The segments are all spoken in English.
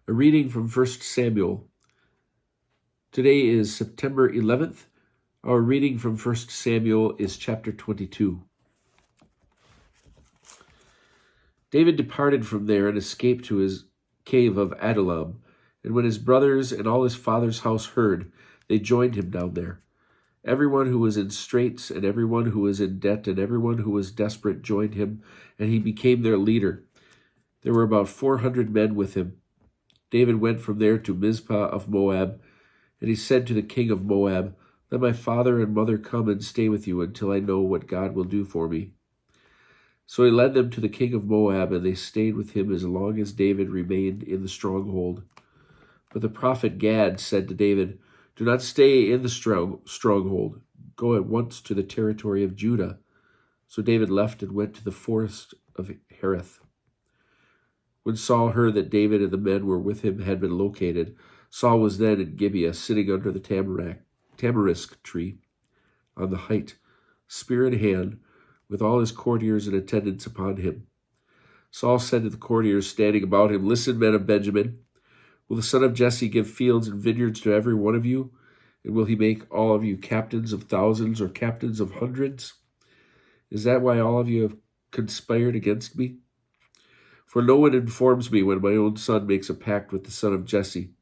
A reading from 1 Samuel. Today is September 11th. Our reading from 1 Samuel is chapter 22. David departed from there and escaped to his cave of Adullam. And when his brothers and all his father's house heard, they joined him down there. Everyone who was in straits and everyone who was in debt and everyone who was desperate joined him, and he became their leader. There were about 400 men with him. David went from there to Mizpah of Moab, and he said to the king of Moab, "Let my father and mother come and stay with you until I know what God will do for me." So he led them to the king of Moab, and they stayed with him as long as David remained in the stronghold. But the prophet Gad said to David, "Do not stay in the stronghold. Go at once to the territory of Judah." So David left and went to the forest of Hereth. When Saul heard that David and the men were with him had been located, Saul was then in Gibeah, sitting under the tamarisk tree on the height, spear in hand, with all his courtiers and attendants upon him. Saul said to the courtiers standing about him, "Listen, men of Benjamin, will the son of Jesse give fields and vineyards to every one of you? And will he make all of you captains of thousands or captains of hundreds? Is that why all of you have conspired against me? For no one informs me when my own son makes a pact with the son of Jesse.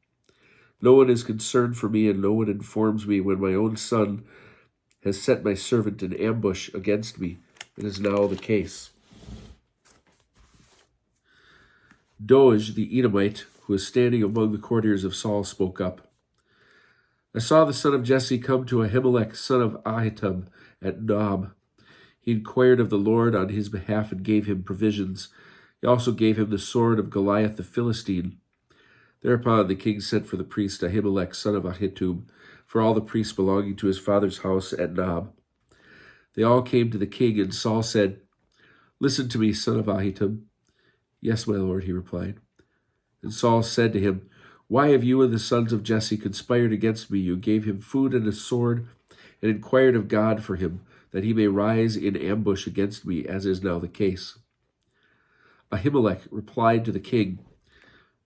No one is concerned for me, and no one informs me when my own son has set my servant in ambush against me. It is now the case." Doeg, the Edomite, who was standing among the courtiers of Saul, spoke up. "I saw the son of Jesse come to Ahimelech, son of Ahitub, at Nob. He inquired of the Lord on his behalf and gave him provisions. He also gave him the sword of Goliath the Philistine." Thereupon the king sent for the priest Ahimelech, son of Ahitub, for all the priests belonging to his father's house at Nob. They all came to the king, and Saul said, "Listen to me, son of Ahitub." "Yes, my lord," he replied. And Saul said to him, "Why have you and the sons of Jesse conspired against me? You gave him food and a sword, and inquired of God for him, that he may rise in ambush against me, as is now the case." Ahimelech replied to the king,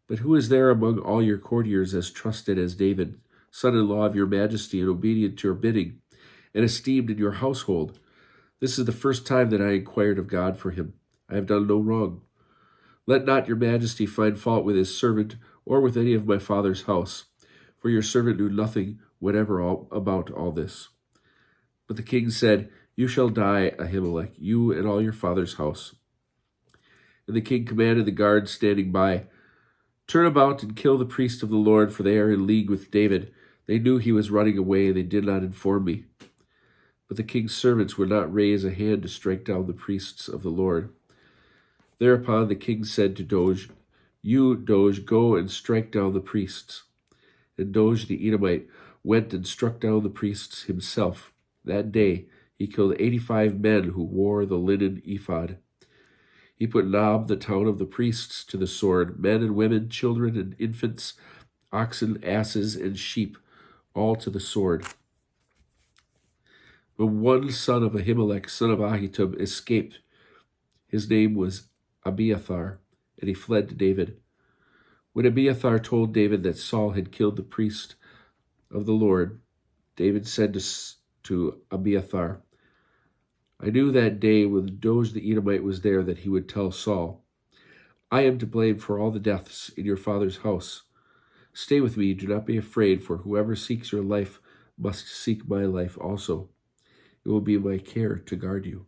"But who is there among all your courtiers as trusted as David, son-in-law of your majesty, and obedient to your bidding, and esteemed in your household? This is the first time that I inquired of God for him. I have done no wrong. Let not your majesty find fault with his servant or with any of my father's house, for your servant knew nothing whatever about all this." But the king said, "You shall die, Ahimelech, you and all your father's house." And the king commanded the guards standing by, "Turn about and kill the priest of the Lord, for they are in league with David. They knew he was running away, and they did not inform me." But the king's servants would not raise a hand to strike down the priests of the Lord. Thereupon the king said to Doeg, "You, Doeg, go and strike down the priests." And Doeg the Edomite went and struck down the priests himself. That day he killed 85 men who wore the linen ephod. He put Nob, the town of the priests, to the sword, men and women, children and infants, oxen, asses, and sheep, all to the sword. But one son of Ahimelech, son of Ahitub, escaped. His name was Abiathar, and he fled to David. When Abiathar told David that Saul had killed the priest of the Lord, David said to Abiathar, "I knew that day when Doeg the Edomite was there that he would tell Saul, 'I am to blame for all the deaths in your father's house. Stay with me, do not be afraid, for whoever seeks your life must seek my life also. It will be my care to guard you.'"